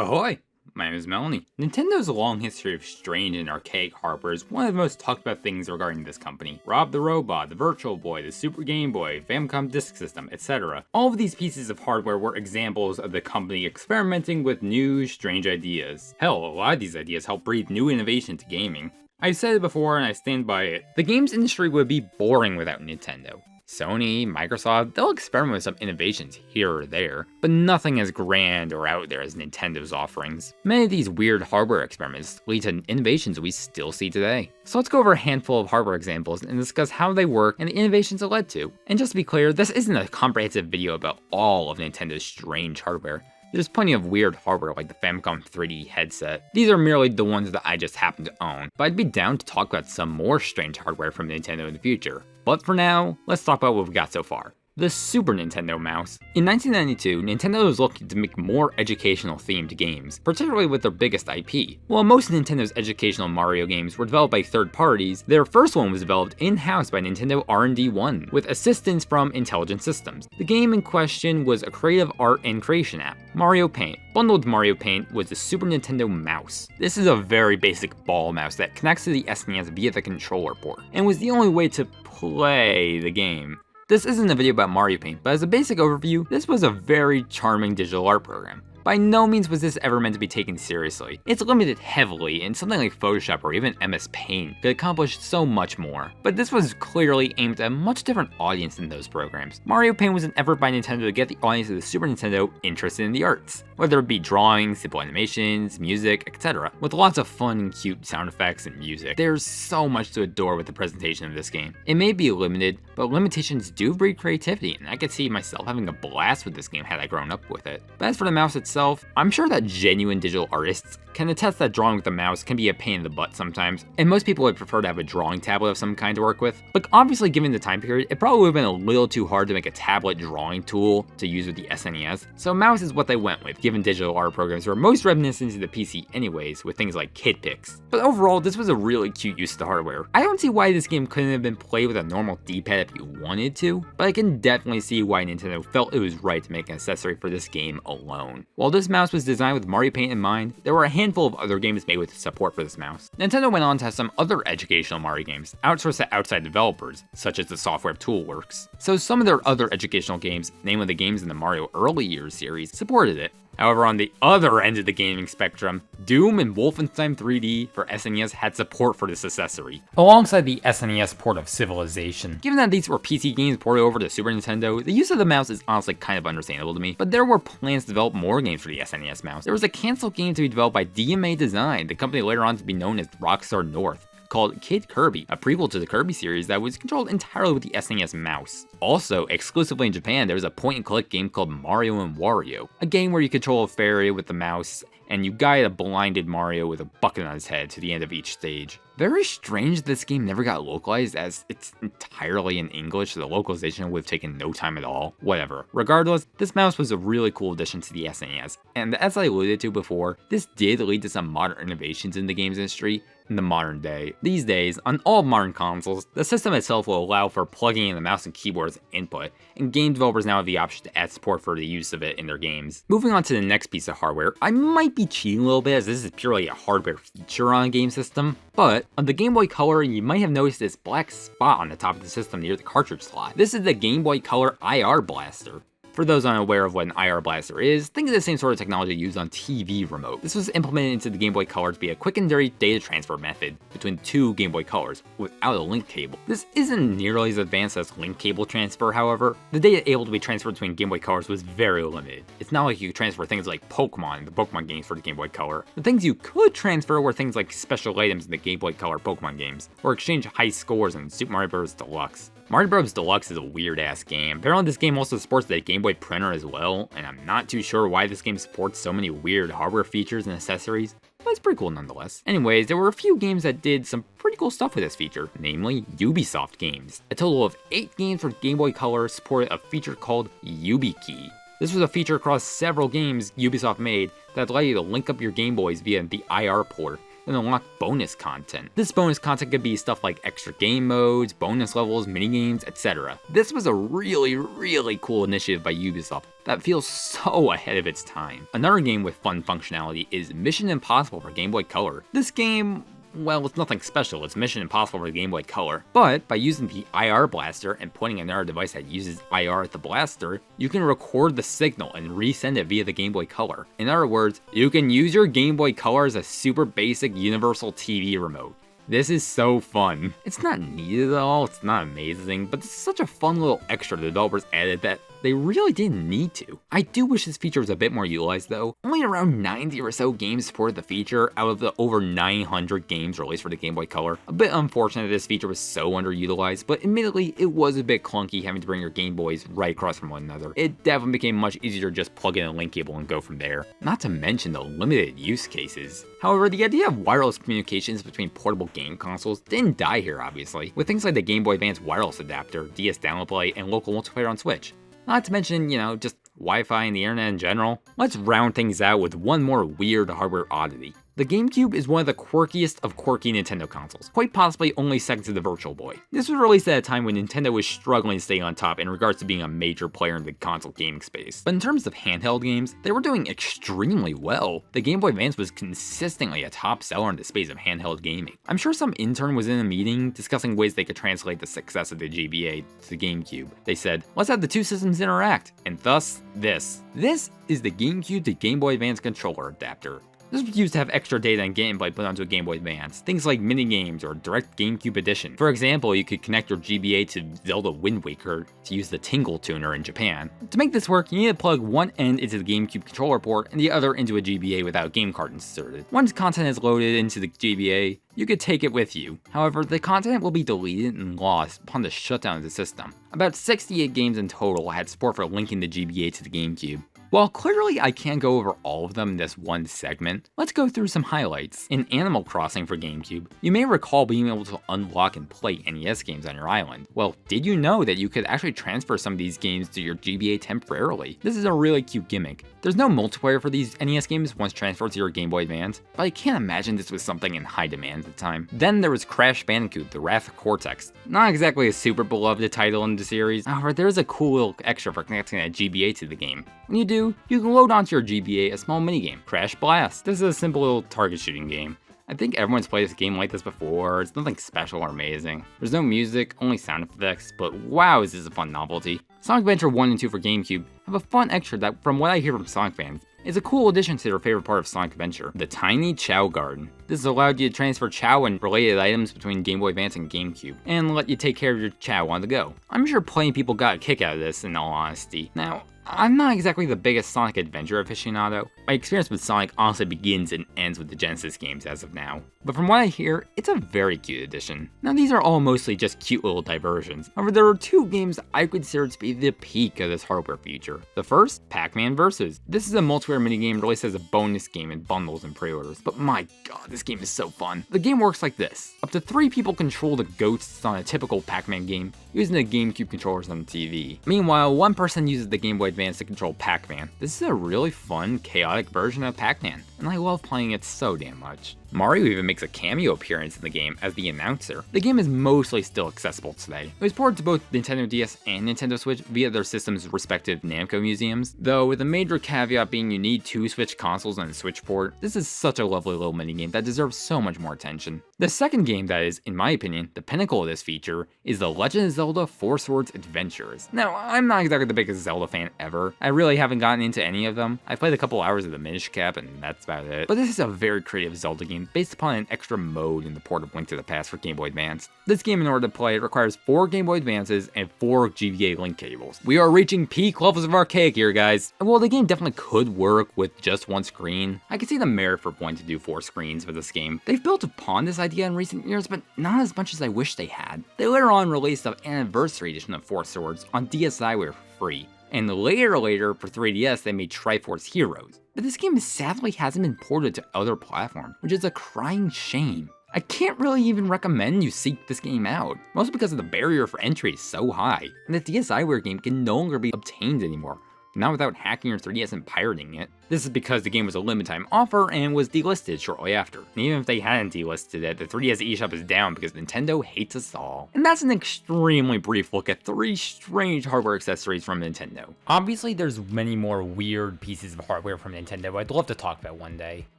Ahoy! My name is Melany. Nintendo's long history of strange and archaic hardware is one of the most talked about things regarding this company. Rob the Robot, the Virtual Boy, the Super Game Boy, Famicom Disk System, etc. All of these pieces of hardware were examples of the company experimenting with new, strange ideas. Hell, a lot of these ideas helped breathe new innovation to gaming. I've said it before and I stand by it. The games industry would be boring without Nintendo. Sony, Microsoft, they'll experiment with some innovations here or there, but nothing as grand or out there as Nintendo's offerings. Many of these weird hardware experiments lead to innovations we still see today. So let's go over a handful of hardware examples and discuss how they work and the innovations it led to. And just to be clear, this isn't a comprehensive video about all of Nintendo's strange hardware. There's plenty of weird hardware like the Famicom 3D headset. These are merely the ones that I just happen to own, but I'd be down to talk about some more strange hardware from Nintendo in the future. But for now, let's talk about what we've got so far. The Super Nintendo Mouse. In 1992, Nintendo was looking to make more educational themed games, particularly with their biggest IP. While most of Nintendo's educational Mario games were developed by third parties, their first one was developed in-house by Nintendo R&D 1, with assistance from Intelligent Systems. The game in question was a creative art and creation app, Mario Paint. Bundled with Mario Paint was the Super Nintendo Mouse. This is a very basic ball mouse that connects to the SNES via the controller port, and was the only way to play the game. This isn't a video about Mario Paint, but as a basic overview, this was a very charming digital art program. By no means was this ever meant to be taken seriously. It's limited heavily, and something like Photoshop or even MS Paint could accomplish so much more. But this was clearly aimed at a much different audience than those programs. Mario Paint was an effort by Nintendo to get the audience of the Super Nintendo interested in the arts, whether it be drawing, simple animations, music, etc. With lots of fun and cute sound effects and music. There's so much to adore with the presentation of this game. It may be limited, but limitations do breed creativity, and I could see myself having a blast with this game had I grown up with it. But as for the mouse itself, I'm sure that genuine digital artists can attest that drawing with the mouse can be a pain in the butt sometimes, and most people would prefer to have a drawing tablet of some kind to work with. Like, obviously given the time period, it probably would have been a little too hard to make a tablet drawing tool to use with the SNES, so mouse is what they went with, given digital art programs were most reminiscent to the PC anyways, with things like KidPix. But overall, this was a really cute use of the hardware. I don't see why this game couldn't have been played with a normal D-pad if you wanted to, but I can definitely see why Nintendo felt it was right to make an accessory for this game alone. While this mouse was designed with Mario Paint in mind, there were a handful of other games made with support for this mouse. Nintendo went on to have some other educational Mario games outsourced to outside developers, such as the software Toolworks. So some of their other educational games, namely the games in the Mario Early Years series, supported it. However, on the other end of the gaming spectrum, Doom and Wolfenstein 3D for SNES had support for this accessory, alongside the SNES port of Civilization. Given that these were PC games ported over to Super Nintendo, the use of the mouse is honestly kind of understandable to me, but there were plans to develop more games for the SNES mouse. There was a canceled game to be developed by DMA Design, the company later on to be known as Rockstar North, called Kid Kirby, a prequel to the Kirby series that was controlled entirely with the SNES mouse. Also, exclusively in Japan, there was a point-and-click game called Mario and Wario, a game where you control a fairy with the mouse, and you guide a blinded Mario with a bucket on his head to the end of each stage. Very strange this game never got localized, as it's entirely in English, so the localization would have taken no time at all. Whatever. Regardless, this mouse was a really cool addition to the SNES, and as I alluded to before, this did lead to some modern innovations in the games industry in the modern day. These days, on all modern consoles, the system itself will allow for plugging in the mouse and keyboard as input, and game developers now have the option to add support for the use of it in their games. Moving on to the next piece of hardware, I might be cheating a little bit as this is purely a hardware feature on a game system, but on the Game Boy Color, you might have noticed this black spot on the top of the system near the cartridge slot. This is the Game Boy Color IR Blaster. For those unaware of what an IR blaster is, think of the same sort of technology used on TV remote. This was implemented into the Game Boy Color to be a quick and dirty data transfer method between two Game Boy Colors without a link cable. This isn't nearly as advanced as link cable transfer, however. The data able to be transferred between Game Boy Colors was very limited. It's not like you could transfer things like Pokemon, the Pokemon games for the Game Boy Color. The things you could transfer were things like special items in the Game Boy Color Pokemon games, or exchange high scores in Super Mario Bros. Deluxe. Mario Bros. Deluxe is a weird-ass game. Apparently this game also supports the Game Boy printer as well, and I'm not too sure why this game supports so many weird hardware features and accessories, but it's pretty cool nonetheless. Anyways, there were a few games that did some pretty cool stuff with this feature, namely Ubisoft games. A total of 8 games for Game Boy Color supported a feature called YubiKey. This was a feature across several games Ubisoft made that allowed you to link up your Game Boys via the IR port and unlock bonus content. This bonus content could be stuff like extra game modes, bonus levels, minigames, etc. This was a really cool initiative by Ubisoft that feels so ahead of its time. Another game with fun functionality is Mission Impossible for Game Boy Color. This game, well, it's nothing special, it's Mission Impossible for the Game Boy Color, but by using the IR blaster and pointing another device that uses IR at the blaster, you can record the signal and resend it via the Game Boy Color. In other words, you can use your Game Boy Color as a super basic universal TV remote. This is so fun. It's not needed at all, it's not amazing, but it's such a fun little extra the developers added that they really didn't need to. I do wish this feature was a bit more utilized though. Only around 90 or so games supported the feature out of the over 900 games released for the Game Boy Color. A bit unfortunate this feature was so underutilized, but admittedly it was a bit clunky having to bring your Game Boys right across from one another. It definitely became much easier to just plug in a link cable and go from there. Not to mention the limited use cases. However, the idea of wireless communications between portable game consoles didn't die here obviously, with things like the Game Boy Advance wireless adapter, DS download play, and local multiplayer on Switch. Not to mention, just Wi-Fi and the internet in general. Let's round things out with one more weird hardware oddity. The GameCube is one of the quirkiest of quirky Nintendo consoles, quite possibly only second to the Virtual Boy. This was released at a time when Nintendo was struggling to stay on top in regards to being a major player in the console gaming space. But in terms of handheld games, they were doing extremely well. The Game Boy Advance was consistently a top seller in the space of handheld gaming. I'm sure some intern was in a meeting discussing ways they could translate the success of the GBA to the GameCube. They said, let's have the two systems interact, and thus this. This is the GameCube to Game Boy Advance controller adapter. This was used to have extra data and gameplay put onto a Game Boy Advance, things like minigames or direct GameCube edition. For example, you could connect your GBA to Zelda Wind Waker to use the Tingle tuner in Japan. To make this work, you need to plug one end into the GameCube controller port and the other into a GBA without a game card inserted. Once content is loaded into the GBA, you could take it with you. However, the content will be deleted and lost upon the shutdown of the system. About 68 games in total had support for linking the GBA to the GameCube. While clearly I can't go over all of them in this one segment, let's go through some highlights. In Animal Crossing for GameCube, you may recall being able to unlock and play NES games on your island. Well, did you know that you could actually transfer some of these games to your GBA temporarily? This is a really cute gimmick. There's no multiplayer for these NES games once transferred to your Game Boy Advance, but I can't imagine this was something in high demand at the time. Then there was Crash Bandicoot, The Wrath of Cortex. Not exactly a super beloved title in the series, however there's a cool little extra for connecting a GBA to the game. When you do, you can load onto your GBA a small minigame, Crash Blast. This is a simple little target shooting game. I think everyone's played this game like this before, it's nothing special or amazing. There's no music, only sound effects, but wow is this a fun novelty. Sonic Adventure 1 and 2 for GameCube have a fun extra that, from what I hear from Sonic fans, is a cool addition to their favorite part of Sonic Adventure, the Tiny Chow Garden. This allowed you to transfer Chow and related items between Game Boy Advance and GameCube, and let you take care of your Chow on the go. I'm sure plenty of people got a kick out of this, in all honesty. Now, I'm not exactly the biggest Sonic Adventure aficionado. My experience with Sonic honestly begins and ends with the Genesis games as of now. But from what I hear, it's a very cute addition. Now these are all mostly just cute little diversions. However, there are two games I consider to be the peak of this hardware feature. The first, Pac-Man Vs. This is a multiplayer minigame released as a bonus game in bundles and pre-orders. But my god, this game is so fun. The game works like this. Up to 3 people control the ghosts on a typical Pac-Man game, using the GameCube controllers on the TV. Meanwhile, one person uses the Game Boy Advance to control Pac-Man. This is a really fun, chaotic version of Pac-Man, and I love playing it so damn much. Mario even makes a cameo appearance in the game as the announcer. The game is mostly still accessible today. It was ported to both Nintendo DS and Nintendo Switch via their system's respective Namco museums, though with a major caveat being you need 2 Switch consoles and a Switch port. This is such a lovely little minigame that deserves so much more attention. The second game that is, in my opinion, the pinnacle of this feature is The Legend of Zelda 4 Swords Adventures. Now, I'm not exactly the biggest Zelda fan ever. I really haven't gotten into any of them. I played a couple hours of the Minish Cap and that's about it. But this is a very creative Zelda game based upon an extra mode in the port of Link to the Past for Game Boy Advance. This game, in order to play it, requires 4 Game Boy Advances and 4 GBA link cables. We are reaching peak levels of Archaic here, guys. And while the game definitely could work with just 1 screen, I can see the merit for wanting to do 4 screens for this game. They've built upon this idea in recent years, but not as much as I wish they had. They later on released an anniversary edition of 4 Swords on DSiWare for free. And later for 3DS they made Triforce Heroes. But this game sadly hasn't been ported to other platforms, which is a crying shame. I can't really even recommend you seek this game out, mostly because of the barrier for entry is so high, and the DSiWare game can no longer be obtained anymore, not without hacking your 3DS and pirating it. This is because the game was a limited time offer and was delisted shortly after. And even if they hadn't delisted it, the 3DS eShop is down because Nintendo hates us all. And that's an extremely brief look at 3 strange hardware accessories from Nintendo. Obviously, there's many more weird pieces of hardware from Nintendo I'd love to talk about one day.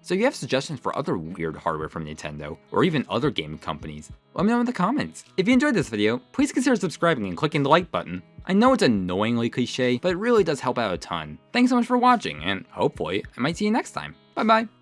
So if you have suggestions for other weird hardware from Nintendo, or even other gaming companies, let me know in the comments. If you enjoyed this video, please consider subscribing and clicking the like button. I know it's annoyingly cliche, but it really does help out a ton. Thanks so much for watching, and hopefully, I might see you next time. Bye bye.